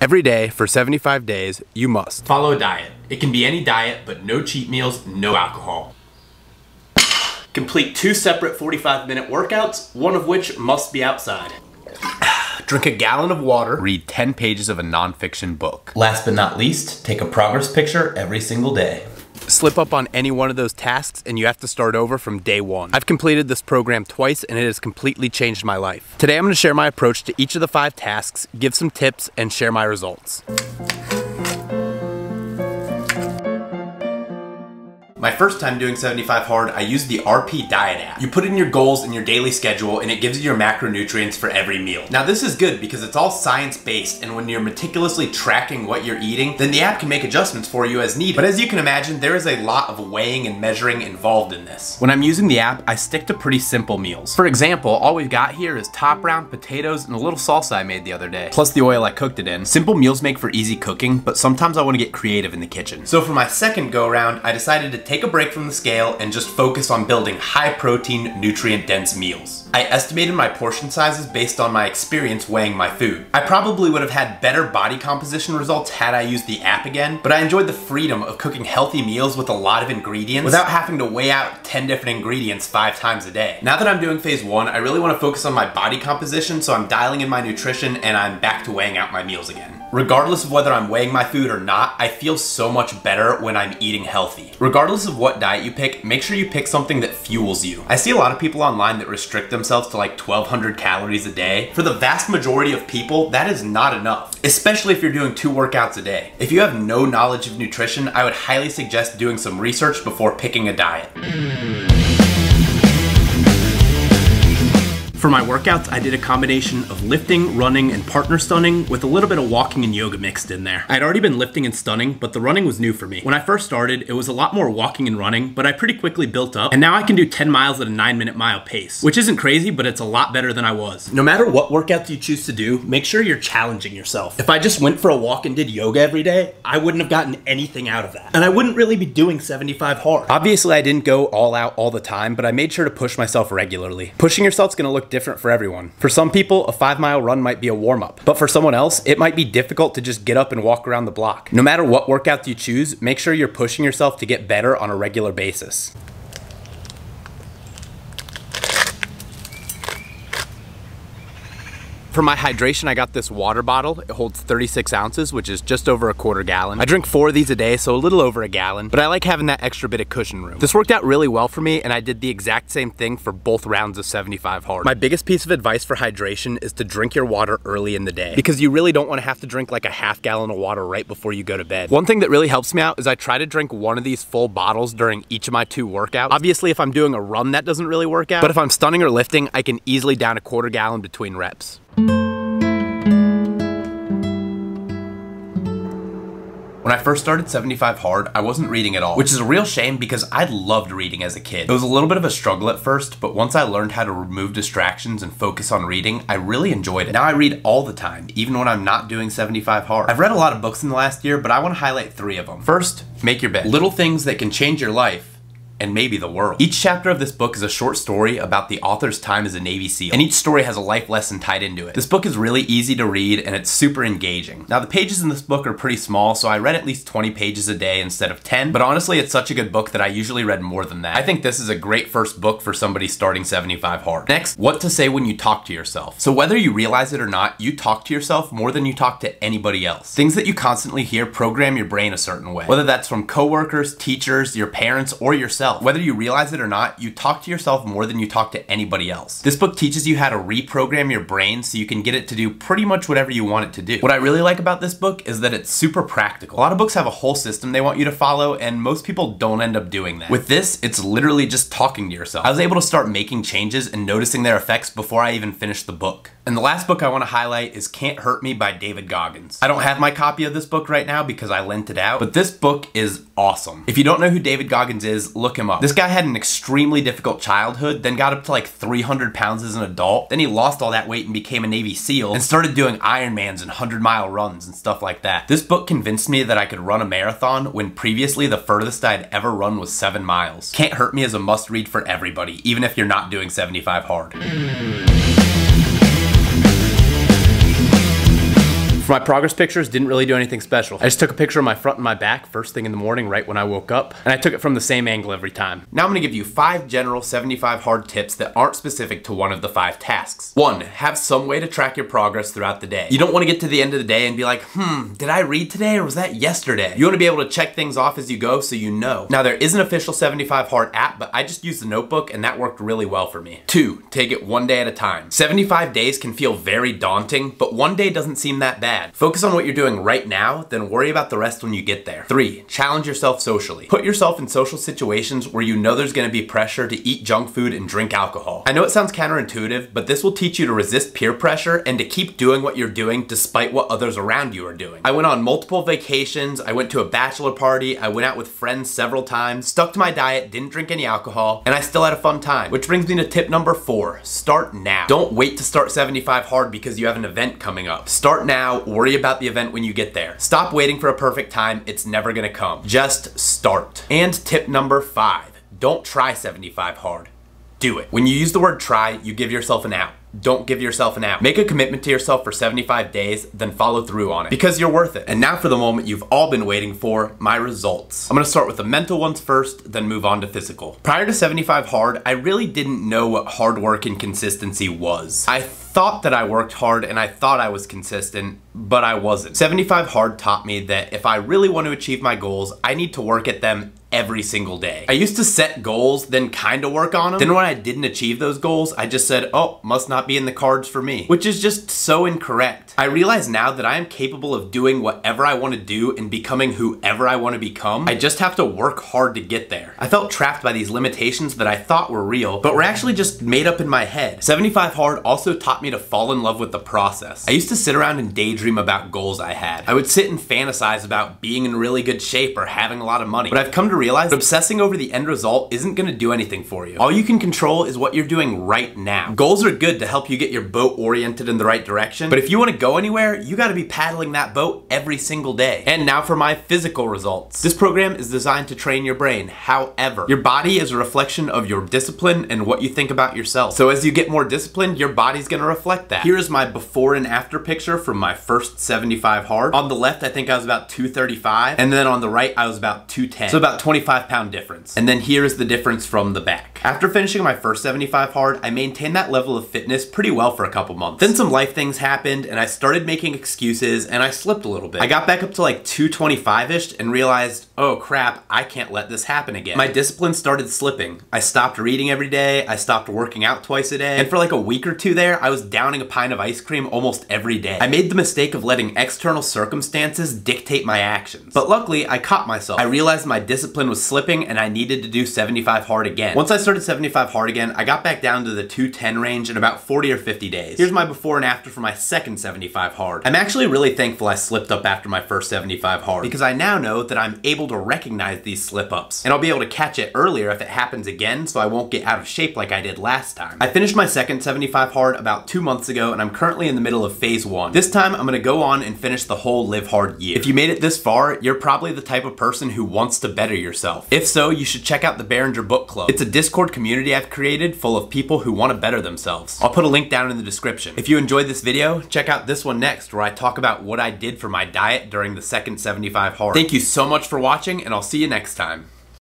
Every day for 75 days, you must follow a diet. It can be any diet, but no cheat meals, no alcohol. Complete 2 separate 45-minute workouts, one of which must be outside. drink a gallon of water, read 10 pages of a nonfiction book. Last but not least, take a progress picture every single day. Slip up on any one of those tasks and you have to start over from day one. I've completed this program twice and it has completely changed my life. Today I'm going to share my approach to each of the 5 tasks, give some tips, and share my results. My first time doing 75 Hard, I used the RP Diet app. You put in your goals in your daily schedule and it gives you your macronutrients for every meal. Now this is good because it's all science-based, and when you're meticulously tracking what you're eating, then the app can make adjustments for you as needed. But as you can imagine, there is a lot of weighing and measuring involved in this. When I'm using the app, I stick to pretty simple meals. For example, all we've got here is top round potatoes and a little salsa I made the other day, plus the oil I cooked it in. Simple meals make for easy cooking, but sometimes I want to get creative in the kitchen. So for my second go around, I decided to take a break from the scale and just focus on building high protein, nutrient dense meals. I estimated my portion sizes based on my experience weighing my food. I probably would have had better body composition results had I used the app again, but I enjoyed the freedom of cooking healthy meals with a lot of ingredients without having to weigh out 10 different ingredients 5 times a day. Now that I'm doing phase 1, I really want to focus on my body composition, so I'm dialing in my nutrition and I'm back to weighing out my meals again. Regardless of whether I'm weighing my food or not, I feel so much better when I'm eating healthy. Regardless of what diet you pick, make sure you pick something that fuels you. I see a lot of people online that restrict themselves to like 1,200 calories a day. For the vast majority of people, that is not enough, especially if you're doing 2 workouts a day. If you have no knowledge of nutrition, I would highly suggest doing some research before picking a diet. For my workouts, I did a combination of lifting, running, and partner stunning with a little bit of walking and yoga mixed in there. I'd already been lifting and stunning, but the running was new for me. When I first started, it was a lot more walking and running, but I pretty quickly built up, and now I can do 10 miles at a 9-minute mile pace, which isn't crazy, but it's a lot better than I was. No matter what workouts you choose to do, make sure you're challenging yourself. If I just went for a walk and did yoga every day, I wouldn't have gotten anything out of that. And I wouldn't really be doing 75 hard. Obviously, I didn't go all out all the time, but I made sure to push myself regularly. Pushing yourself's gonna look different for everyone. For some people, a 5-mile run might be a warm-up, but for someone else, it might be difficult to just get up and walk around the block. No matter what workout you choose, make sure you're pushing yourself to get better on a regular basis. For my hydration, I got this water bottle. It holds 36 ounces, which is just over a quarter gallon. I drink 4 of these a day, so a little over a gallon, but I like having that extra bit of cushion room. This worked out really well for me, and I did the exact same thing for both rounds of 75 hard. My biggest piece of advice for hydration is to drink your water early in the day, because you really don't want to have to drink like a half gallon of water right before you go to bed. One thing that really helps me out is I try to drink one of these full bottles during each of my 2 workouts. Obviously, if I'm doing a run, that doesn't really work out, but if I'm stunning or lifting, I can easily down a quarter gallon between reps. When I first started 75 hard, I wasn't reading at all, which is a real shame because I loved reading as a kid. It was a little bit of a struggle at first, but once I learned how to remove distractions and focus on reading, I really enjoyed it. Now I read all the time, even when I'm not doing 75 hard. I've read a lot of books in the last year, but I want to highlight 3 of them. First, Make Your Bed. Little things that can change your life and maybe the world. Each chapter of this book is a short story about the author's time as a Navy SEAL, and each story has a life lesson tied into it. This book is really easy to read and it's super engaging. Now the pages in this book are pretty small, so I read at least 20 pages a day instead of 10, but honestly it's such a good book that I usually read more than that. I think this is a great first book for somebody starting 75 hard. Next, What to Say When You Talk to Yourself. So whether you realize it or not, you talk to yourself more than you talk to anybody else. Things that you constantly hear program your brain a certain way, whether that's from coworkers, teachers, your parents, or yourself. Whether you realize it or not, you talk to yourself more than you talk to anybody else. This book teaches you how to reprogram your brain so you can get it to do pretty much whatever you want it to do. What I really like about this book is that it's super practical. A lot of books have a whole system they want you to follow, and most people don't end up doing that. With this, it's literally just talking to yourself. I was able to start making changes and noticing their effects before I even finished the book. And the last book I want to highlight is Can't Hurt Me by David Goggins. I don't have my copy of this book right now because I lent it out, but this book is awesome. If you don't know who David Goggins is, look him up. This guy had an extremely difficult childhood, then got up to like 300 pounds as an adult, then he lost all that weight and became a Navy SEAL and started doing Ironmans and 100-mile runs and stuff like that. This book convinced me that I could run a marathon when previously the furthest I'd ever run was 7 miles. Can't Hurt Me is a must-read for everybody, even if you're not doing 75 hard. For my progress pictures, didn't really do anything special. I just took a picture of my front and my back first thing in the morning right when I woke up, and I took it from the same angle every time. Now I'm gonna give you 5 general 75 hard tips that aren't specific to one of the 5 tasks. 1. Have some way to track your progress throughout the day. You don't wanna get to the end of the day and be like, did I read today or was that yesterday? You wanna be able to check things off as you go so you know. Now there is an official 75 hard app, but I just used the notebook and that worked really well for me. 2. Take it one day at a time. 75 days can feel very daunting, but one day doesn't seem that bad. Focus on what you're doing right now, then worry about the rest when you get there. 3. Challenge yourself socially. Put yourself in social situations where you know there's gonna be pressure to eat junk food and drink alcohol. I know it sounds counterintuitive, but this will teach you to resist peer pressure and to keep doing what you're doing despite what others around you are doing. I went on multiple vacations, I went to a bachelor party, I went out with friends several times, stuck to my diet, didn't drink any alcohol, and I still had a fun time. Which brings me to tip number 4. Start now. Don't wait to start 75 hard because you have an event coming up. Start now, worry about the event when you get there. Stop waiting for a perfect time, it's never gonna come. Just start. And tip number 5, don't try 75 hard. Do it. When you use the word try, you give yourself an out. Don't give yourself an out. Make a commitment to yourself for 75 days, then follow through on it. Because you're worth it. And now for the moment you've all been waiting for, my results. I'm gonna start with the mental ones first, then move on to physical. Prior to 75 hard, I really didn't know what hard work and consistency was. I thought that I worked hard and I thought I was consistent, but I wasn't. 75 hard taught me that if I really want to achieve my goals, I need to work at them every single day. I used to set goals, then kind of work on them. Then when I didn't achieve those goals, I just said, oh, must not be in the cards for me. Which is just so incorrect. I realize now that I am capable of doing whatever I want to do and becoming whoever I want to become. I just have to work hard to get there. I felt trapped by these limitations that I thought were real, but were actually just made up in my head. 75 hard also taught me to fall in love with the process. I used to sit around and daydream about goals I had. I would sit and fantasize about being in really good shape or having a lot of money. But I've come to realize that obsessing over the end result isn't gonna do anything for you. All you can control is what you're doing right now. Goals are good to help you get your boat oriented in the right direction, but if you want to go anywhere, you gotta be paddling that boat every single day. And now for my physical results. This program is designed to train your brain. However, your body is a reflection of your discipline and what you think about yourself. So as you get more disciplined, your body's gonna reflect that. Here is my before and after picture from my first 75 hard. On the left, I think I was about 235, and then on the right, I was about 210. So about 25-pound difference. And then here is the difference from the back. After finishing my first 75 hard, I maintained that level of fitness pretty well for a couple months. Then some life things happened, and I started making excuses, and I slipped a little bit. I got back up to like 225-ish and realized, oh crap, I can't let this happen again. My discipline started slipping. I stopped reading every day, I stopped working out twice a day, and for like a week or two there, I was downing a pint of ice cream almost every day. I made the mistake of letting external circumstances dictate my actions. But luckily, I caught myself. I realized my discipline was slipping and I needed to do 75 hard again. Once I started 75 hard again, I got back down to the 210 range in about 40 or 50 days. Here's my before and after for my second 75 hard. I'm actually really thankful I slipped up after my first 75 hard because I now know that I'm able to recognize these slip ups and I'll be able to catch it earlier if it happens again so I won't get out of shape like I did last time. I finished my second 75 hard about 2 months ago and I'm currently in the middle of phase 1. This time I'm gonna go on and finish the whole Live Hard year. If you made it this far, you're probably the type of person who wants to better yourself. If so, you should check out the Behringer Book Club. It's a Discord community I've created full of people who want to better themselves. I'll put a link down in the description. If you enjoyed this video, check out this one next where I talk about what I did for my diet during the second 75 hard. Thank you so much for watching and I'll see you next time.